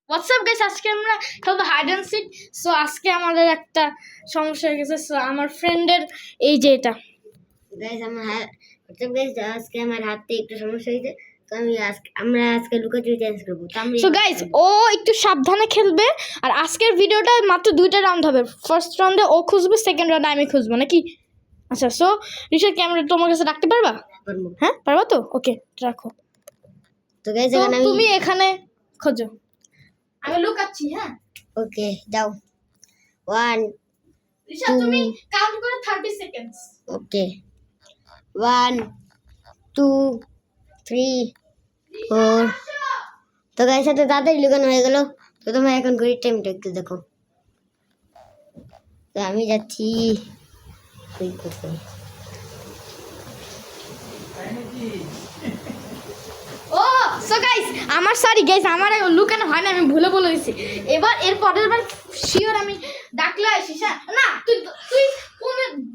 WhatsApp guys, আজকে আমরা খেলবো হাইড অ্যান্ড সিক। সো আজকে আমাদের একটা সমস্যা হয়ে গেছে। সো আমার ফ্রেন্ডের এই যে এটা গাইস হোয়াটসঅ্যাপ গাইস, আজকে আমার হাতে একটু সমস্যা হয়েছে, তো আমরা আজকে লুকোচুরি চ্যালেঞ্জ করবো। সো গাইস, ও একটু সাবধানে খেলবে। আর আজকের ভিডিওটা মাত্র 2টা রাউন্ড হবে। ফার্স্ট রাউন্ডে ও খুঁজবে, সেকেন্ড রাউন্ডে আমি খুঁজবো, নাকি? আচ্ছা, সো ঋষাদ, ক্যামেরা তোমার কাছে রাখতে পারবা? হ্যাঁ, পারবা তো? ওকে, রাখো। তো গাইস তুমি এখানে খোঁজো, আমি লুকাচ্ছি। হ্যাঁ, ওকে, যাও। 1 ঋষাদ, তুমি কাউন্ট করো 30 সেকেন্ডস। ওকে, 1 2 3 4। তো গাইস, এত তাড়াতাড়ি লুকানো হয়ে গেল। তো তোমরা এখন ঘড়ির টাইমটা একটু দেখো। তো আমি যাচ্ছি ওই করতে। ও সো গাইস, সরি গাইস, আমার লুকানো হয় না, আমি ভুলে বলে দিয়েছি। এবার এর পরের বার শিওর আমি ডাকলে আসিস। হ্যাঁ, না তুই তুই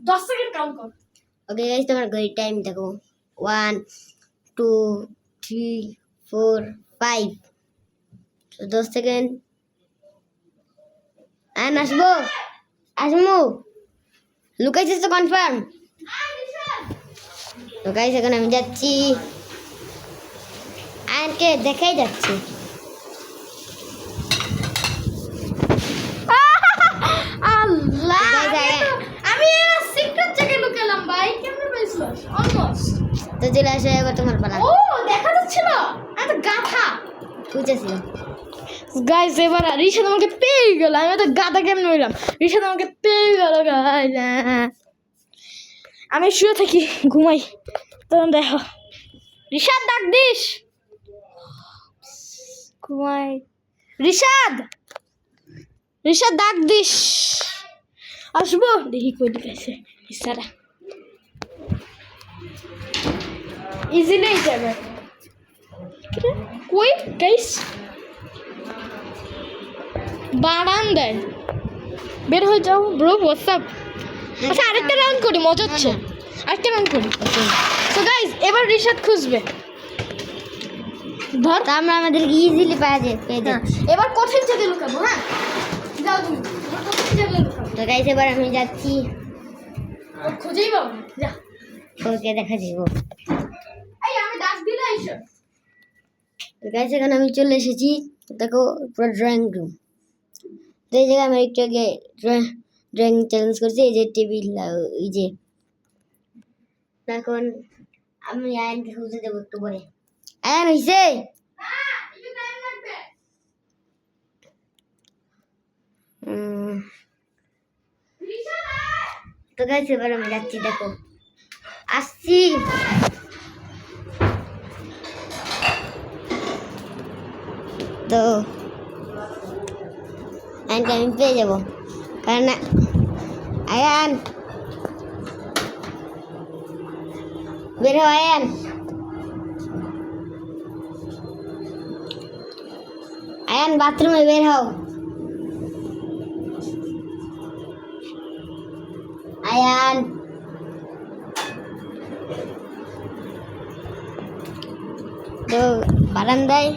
10 সেকেন্ড কাউন্ট কর। ওকে গাইস, তোমার ঘড়ির টাইম দেখো। 1 2 3 4 5। তো 10 সেকেন্ড। আসবো লুকাইছিস তো কনফার্ম? তো গাইস, এখন আমি যাচ্ছি, আয়নকে দেখাই যাচ্ছে। আল্লাহ, Guys, আমি সিক্রেট জায়গায় লুকালাম ভাই, কেমনে পাইছো? অলমোস্ট। তো চলে আসো, এবার তোমার পালা। ও দেখা যাচ্ছিল, এত গাধা। বুঝেছি গাইস, এবার ঋষাদ আমাকে পেয়ে গেল। আমি তো গাধা কেমন হইলাম, ঋষাদ আমাকে পেয়ে গেল। গাইস, আমি শুয়ে থাকি, ঘুমাই। তখন দেখো, ঋষাদ ডাক দিস। ঘুমাই। ঋষাদ ডাক দিস, আসবো। দেখি কই দিকেছে ইসারা, ইজিলি যাবে। কই গাইস, বারান্দায় বের হয়ে যাও ব্রো। হোয়াটসঅ্যাপ। আচ্ছা, আরেকটা রাউন্ড করি, মজা হচ্ছে। আরেকটা রাউন্ড করি। তো গাইস, এবার ঋষাদ খুঁজবে। ধর, তো আমরা আমাদেরকে ইজিলি পেয়ে যাই। এবার কঠিন জায়গায় লুকাবো। হ্যাঁ, যাও তুমি, এবার কঠিন জায়গায় লুকাবো। তো গাইস, এবার আমি যাচ্ছি। খুঁজেই পাবো না, যা। ওকে, দেখা যাবো। এই আমি ডাক দিলে এসো। তো গাইস, এখন আমি চলে এসেছি। দেখো, পুরো ড্রয়িং রুম। তো এই জায়গায় আমি একটু আগে ড্রয়িং চ্যালেঞ্জ করছি। এই যে টেবিল, এই যে। এখন আমি আয়নকে খুঁজে দেবো একটু পরে। আয়ন হইছে? তো গাইস, এবার আমি যাচ্ছি, দেখো আসছি। তো আয়নকে আমি পেয়ে যাবো, কারণ আয়ান বের হও। আয়ান বাথরুমে বের হও। আয়ান, তো বারান্দায়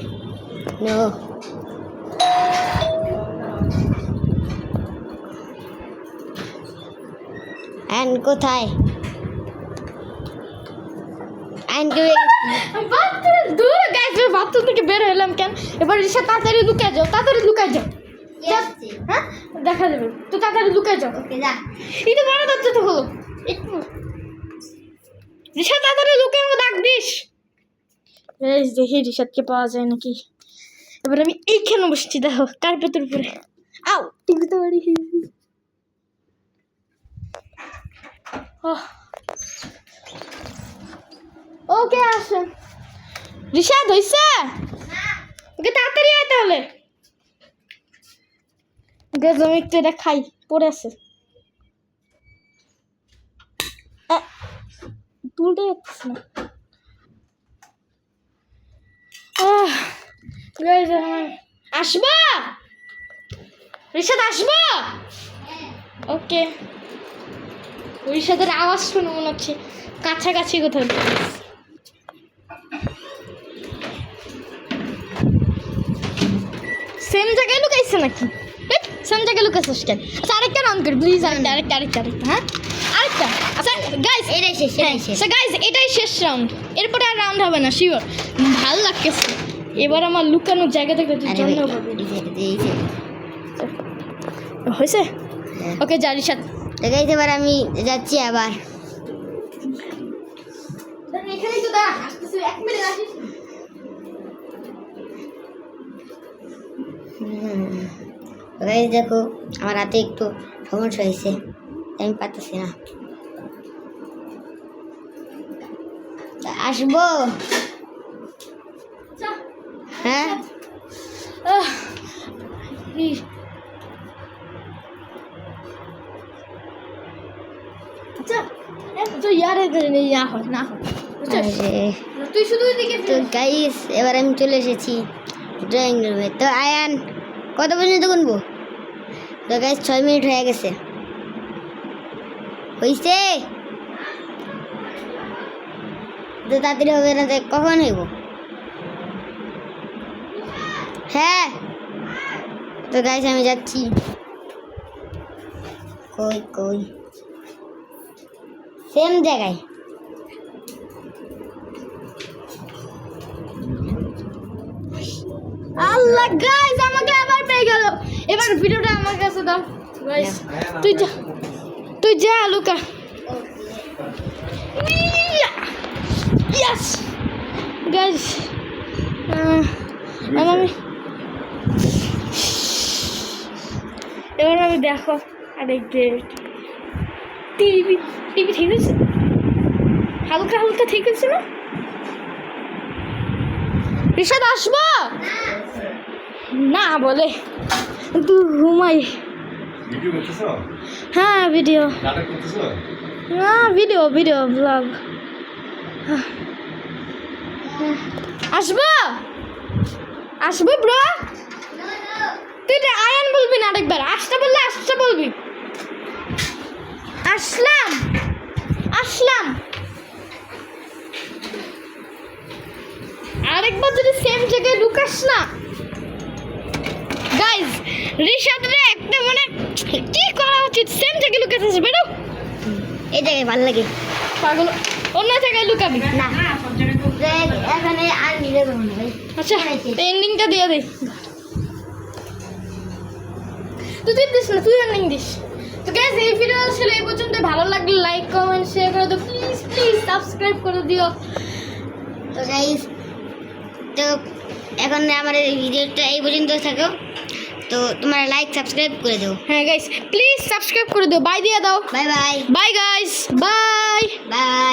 নো। আয়ন কোথায়? আয়নকে বাথরুম দূর। গাইস, বাথরুম থেকে বের হলাম কেন? এবার ঋষাদ তাড়াতাড়ি লুকায় যাও, তাড়াতাড়ি লুকায় যাও। হ্যাঁ, দেখা যাবে তো, তাড়াতাড়ি লুকায় যাও। ওকে, যা। এই তো বড় দরজা তো হলো। একটু ঋষাদ তাড়াতাড়ি লুকায় আমাকে ডাক দিস। বেশ, দেখি ঋষাদকে পাওয়া যায় নাকি। এবার আমি এইখানে বসছি, দেখো কার্পেটের উপরে। আও, টিভি তো বাড়ি। ওকে, আসো। ঋষাদ হইছে? ওকে, তাড়াতাড়ি আয় তাহলে। আমি একটু এটা খাই, পড়ে আছে। তুলতে যাচ্ছে না। আসবা ঋষাদ, আসবা? ওকে, ঋষাদের আওয়াজ শুনে মনে হচ্ছে কাছাকাছি কোথাও। সেম জায়গায় লুকাইছে নাকি সেম জায়গায় লুকাইছিস কেন আচ্ছা আরেকটা রাউন্ড করি প্লিজ আরেকটা হ্যাঁ আরেকটা আচ্ছা গাইস এটাই শেষ এটাই শেষ আচ্ছা গাইস এটাই শেষ রাউন্ড এরপরে আর রাউন্ড হবে না শিওর ভালো লাগতেছে এবার আমার লুকানোর জায়গা থেকে তুই আরে ভাই, জন্য পাবি এই যে। হয়েছে হ্যাঁ। ওকে জারির সাথে তো গাইস এবার আমি যাচ্ছি আবার এখানেই তো দাঁড়া আসতেছি 1 মিনিট আসিস গাইস দেখো আমার হাতে একটু সমস্যা হয়েছে আমি পারতেছি না তা আসবো হ্যাঁ আচ্ছা তো ইয়ারে ইয়া হয় না হয় বুঝছিস? আরে তুই শুধু এদিকে তো গাইস এবার আমি চলে এসেছি ড্রয়িং রুমে তো আয়ান কত পর্যন্ত গুনবো তো গাইস 6 মিনিট হয়ে গেছে হইছে তো তাড়াতাড়ি হবে না তো কখন হইব হ্যাঁ তো গাইস আমি যাচ্ছি কই কই সেম জায়গায় আল্লাহ গাইস আমাকে আবার পেয়ে গেল এবার ভিডিওটা আমার কাছে দাও গাইস তুই যা লুকা ইয়েস গাইস এবার আমি দেখো আরে গ্রেট টিভি ঠিক আছে হালকা হালকা ঠিক আছে না রিশাদ আসবো না বলে তুই ঘুমাই ভিডিও করতেছো হ্যাঁ ভিডিও নাটক করতেছো না ভিডিও ব্লগ আসবো ব্রো তুই তো আয়ান বলবি না আরেকবার আসতে বললে আসতে বলবি আসলাম আরেকবার যদি সেম জায়গায় ঢুকাস না গাইজ রিশাদরে একটা মানে কি করা উচিত সেম জায়গায় লুকাছিস বেরো এই জায়গায় ভালো লাগে পাগল অন্য জায়গায় লুকাবি না এখানে আর নিজে করবো না ভাই আচ্ছা এন্ডিংটা দিয়ে দে তুই দিস না তুই এন্ডিং দিস তো গাইজ এই ভিডিও ছিল এই পর্যন্ত ভালো লাগলে লাইক কমেন্ট শেয়ার করে দিও প্লিজ সাবস্ক্রাইব করে দিও তো গাইস তো এখন আমার এই ভিডিওটা এই পর্যন্ত থাকো তো তোমরা লাইক সাবস্ক্রাইব করে দাও হ্যাঁ গাইজ প্লিজ সাবস্ক্রাইব করে দিও বাই দিয়ে দাও bye bye bye guys bye bye